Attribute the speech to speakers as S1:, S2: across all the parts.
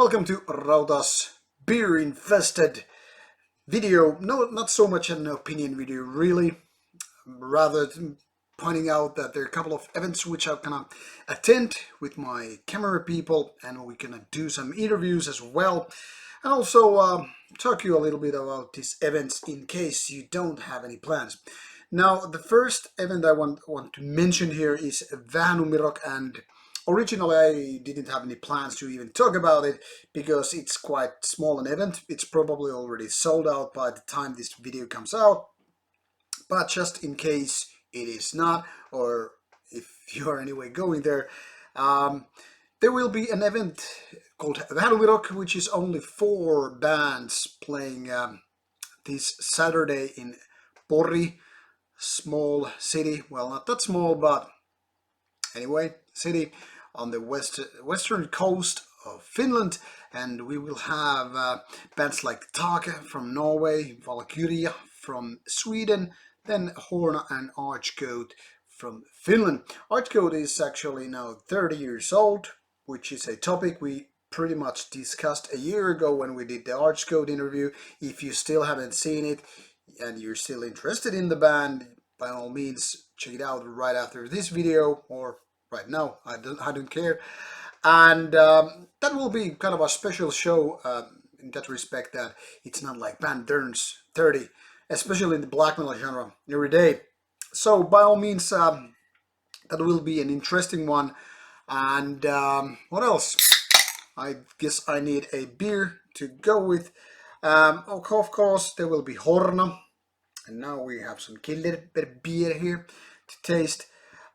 S1: Welcome to Rauta's beer infested video. No, not so much an opinion video, really. Rather pointing out that there are a couple of events which I'm gonna attend with my camera people, and we're gonna do some interviews as well, and also talk to you a little bit about these events in case you don't have any plans. Now, the first event I want to mention here is Vähänummirock, and originally I didn't have any plans to even talk about it because it's quite small an event. It's probably already sold out by the time this video comes out, but just in case it is not, or if you are anyway going there, there will be an event called Vähänummirock, which is only 4 bands playing this Saturday in Pori, small city. Well, not that small, but anyway, city on the western coast of Finland, and we will have bands like Take from Norway, Valkyria from Sweden, then Horna and Archgoat from Finland. Archgoat is actually now 30 years old, which is a topic we pretty much discussed a year ago when we did the Archgoat interview. If you still haven't seen it and you're still interested in the band, by all means check it out right after this video or right now. I don't care. And that will be kind of a special show in that respect, that it's not like band turns 30, especially in the black metal genre, every day. So by all means, that will be an interesting one. And what else? I guess I need a beer to go with. Of course, there will be Horna. And now we have some killer beer here to taste.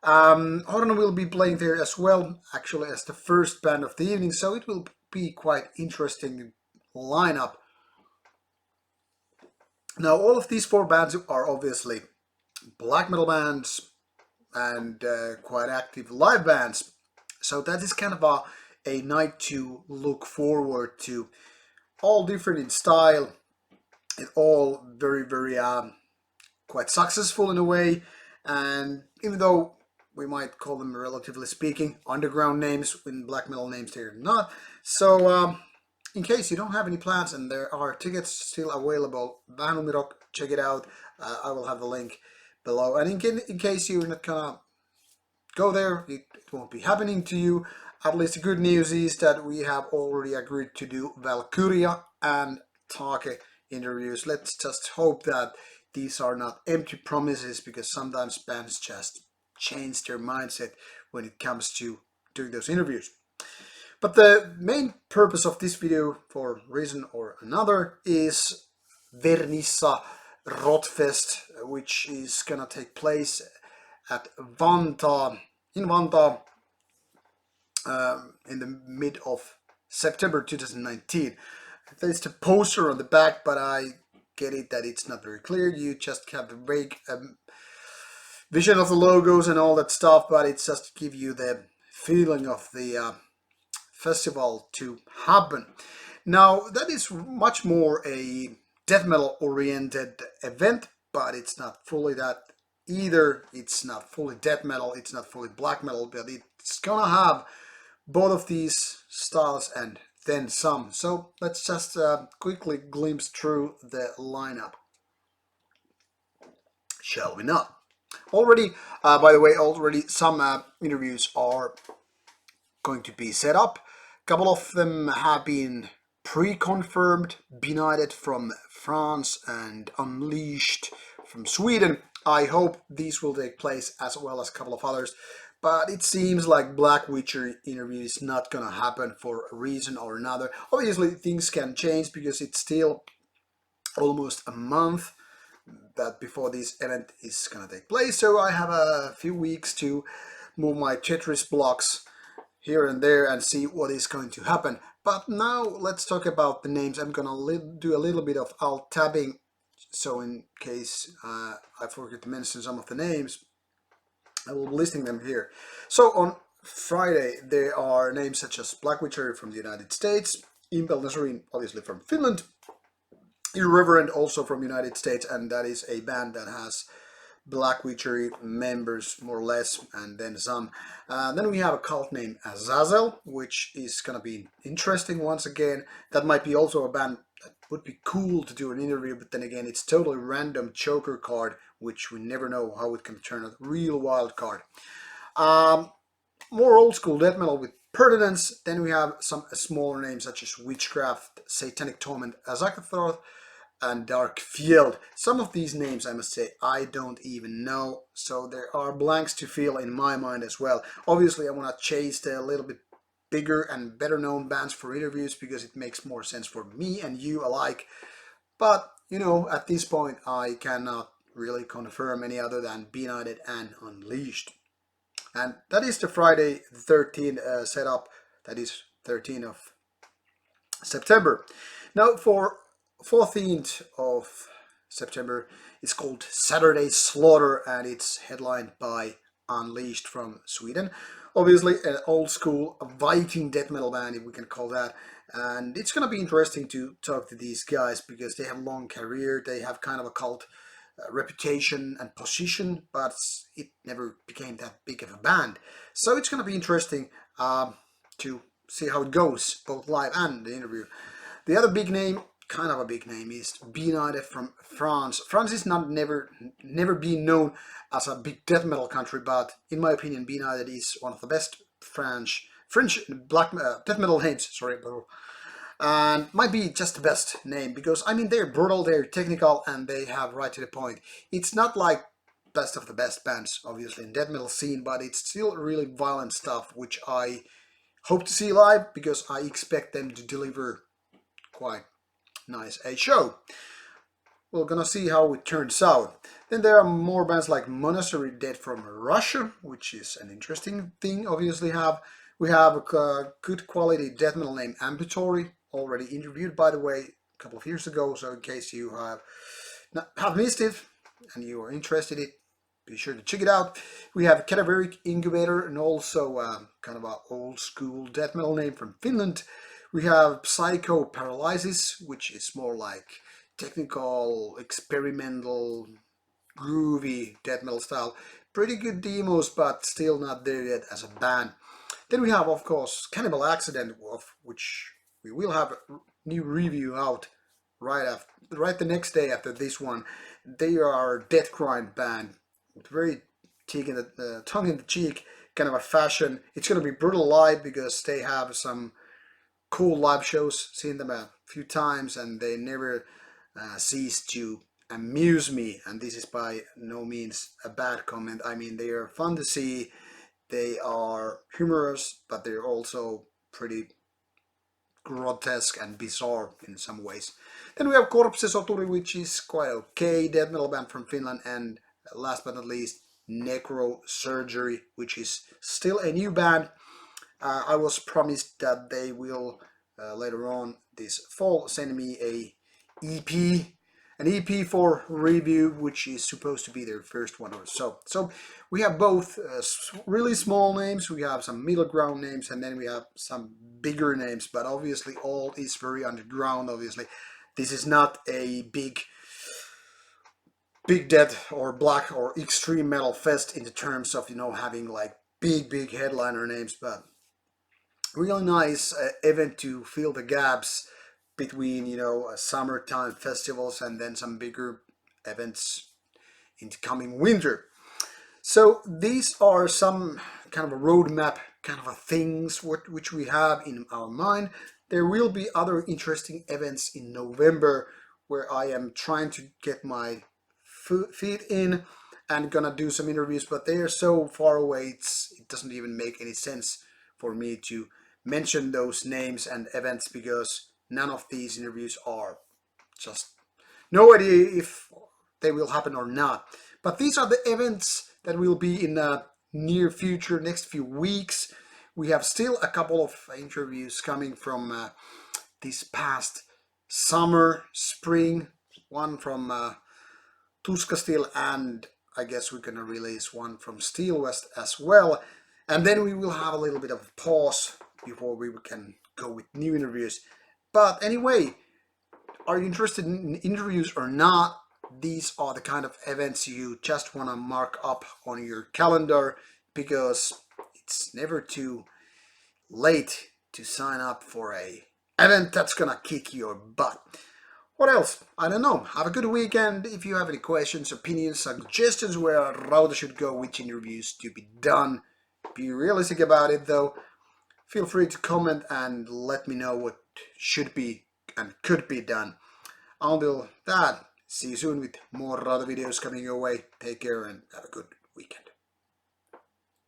S1: Horna will be playing there as well, actually as the first band of the evening, so it will be quite interesting lineup. Now, all of these 4 bands are obviously black metal bands and quite active live bands, so that is kind of a night to look forward to. All different in style, and all very quite successful in a way, and even though we might call them, relatively speaking, underground names, in black metal names they're not. So in case you don't have any plans and there are tickets still available, Vähänummirock, check it out. I will have the link below. And in case you're not gonna go there, it won't be happening to you. At least the good news is that we have already agreed to do Valkyria and Take interviews. Let's just hope that these are not empty promises, because sometimes bands just change their mindset when it comes to doing those interviews. But the main purpose of this video, for a reason or another, is Vernissa Rot Fest, which is gonna take place at Vantaa, in Vantaa, in the mid of September 2019. There's the poster on the back, but I get it that it's not very clear. You just have the vague vision of the logos and all that stuff, but it's just to give you the feeling of the festival to happen. Now, that is much more a death metal oriented event, but it's not fully that either. It's not fully death metal, it's not fully black metal, but it's gonna have both of these styles and then some. So let's just quickly glimpse through the lineup, shall we not? Already, by the way, some interviews are going to be set up. A couple of them have been pre-confirmed: Benighted from France and Unleashed from Sweden. I hope these will take place, as well as a couple of others. But it seems like Black Witcher interview is not gonna happen for a reason or another. Obviously, things can change because it's still almost a month that before this event is gonna take place, so I have a few weeks to move my Tetris blocks here and there and see what is going to happen. But now let's talk about the names. I'm gonna do a little bit of alt tabbing, so in case I forget to mention some of the names, I will be listing them here. So on Friday there are names such as Black Witcher from the United States, Impel Nazarene obviously from Finland, Irreverent also from United States, and that is a band that has Black Witchery members, more or less, and then some. Then we have a cult named Azazel, which is gonna be interesting once again. That might be also a band that would be cool to do an interview, but then again, it's totally random choker card, which we never know how it can turn out. Real wild card. More old school death metal with pertinence. Then we have some smaller names such as Witchcraft, Satanic Torment, Azakathoth, and Dark Field. Some of these names, I must say, I don't even know, so there are blanks to fill in my mind as well. Obviously, I want to chase the little bit bigger and better known bands for interviews because it makes more sense for me and you alike. But, you know, at this point, I cannot really confirm any other than Be United and Unleashed. And that is the Friday 13 setup. That is 13th of September. Now for 14th of September, it's called Saturday Slaughter, and it's headlined by Unleashed from Sweden. Obviously an old school Viking death metal band, if we can call that. And it's going to be interesting to talk to these guys because they have a long career. They have kind of a cult reputation and position, but it never became that big of a band. So it's going to be interesting to see how it goes, both live and the interview. The other big name, kind of a big name, is Be United from France. France is never been known as a big death metal country, but in my opinion, Be United is one of the best French black death metal names. Sorry, and might be just the best name because I mean they're brutal, they're technical, and they have right to the point. It's not like best of the best bands, obviously, in death metal scene, but it's still really violent stuff, which I hope to see live because I expect them to deliver quite nice a show. We're gonna see how it turns out. Then there are more bands like Monastery Dead from Russia, which is an interesting thing. Obviously, we have a good quality death metal named Ambulatory, already interviewed by the way a couple of years ago. So in case you have missed it and you are interested in it, be sure to check it out. We have Cadaveric Incubator, and also kind of an old school death metal name from Finland. We have Psycho Paralysis, which is more like technical, experimental, groovy death metal style. Pretty good demos, but still not there yet as a band. Then we have, of course, Cannibal Accident, of which we will have a new review out right the next day after this one. They are a death grind band, very tongue in the cheek kind of a fashion. It's gonna be brutal live because they have some cool live shows. Seen them a few times, and they never cease to amuse me. And this is by no means a bad comment. I mean, they are fun to see. They are humorous, but they're also pretty grotesque and bizarre in some ways. Then we have Corpse Soturi, which is quite okay, death metal band from Finland, and last but not least, Necro Surgery, which is still a new band. I was promised that they will later on this fall send me an EP for review, which is supposed to be their first one or so. So we have both really small names, we have some middle ground names, and then we have some bigger names, but obviously all is very underground. Obviously, this is not a big death or black or extreme metal fest in the terms of, you know, having like big headliner names, but really nice event to fill the gaps between, you know, summertime festivals and then some bigger events in the coming winter. So these are some kind of a roadmap kind of a things which we have in our mind. There will be other interesting events in November where I am trying to get my feet in and gonna do some interviews, but they are so far away it doesn't even make any sense for me to mention those names and events because none of these interviews are just no idea if they will happen or not. But these are the events that will be in the near future, next few weeks. We have still a couple of interviews coming from this past summer, spring, one from Tuska Steel, and I guess we're gonna release one from Steel West as well. And then we will have a little bit of pause before we can go with new interviews. But anyway, are you interested in interviews or not? these are the kind of events you just want to mark up on your calendar, because it's never too late to sign up for a event that's gonna kick your butt. What else? I don't know. Have a good weekend. If you have any questions, opinions, suggestions where Rauta should go, which interviews to be done, be realistic about it though. Feel free to comment and let me know what should be and could be done. Until that, see you soon with more Rauta videos coming your way. Take care and have a good weekend.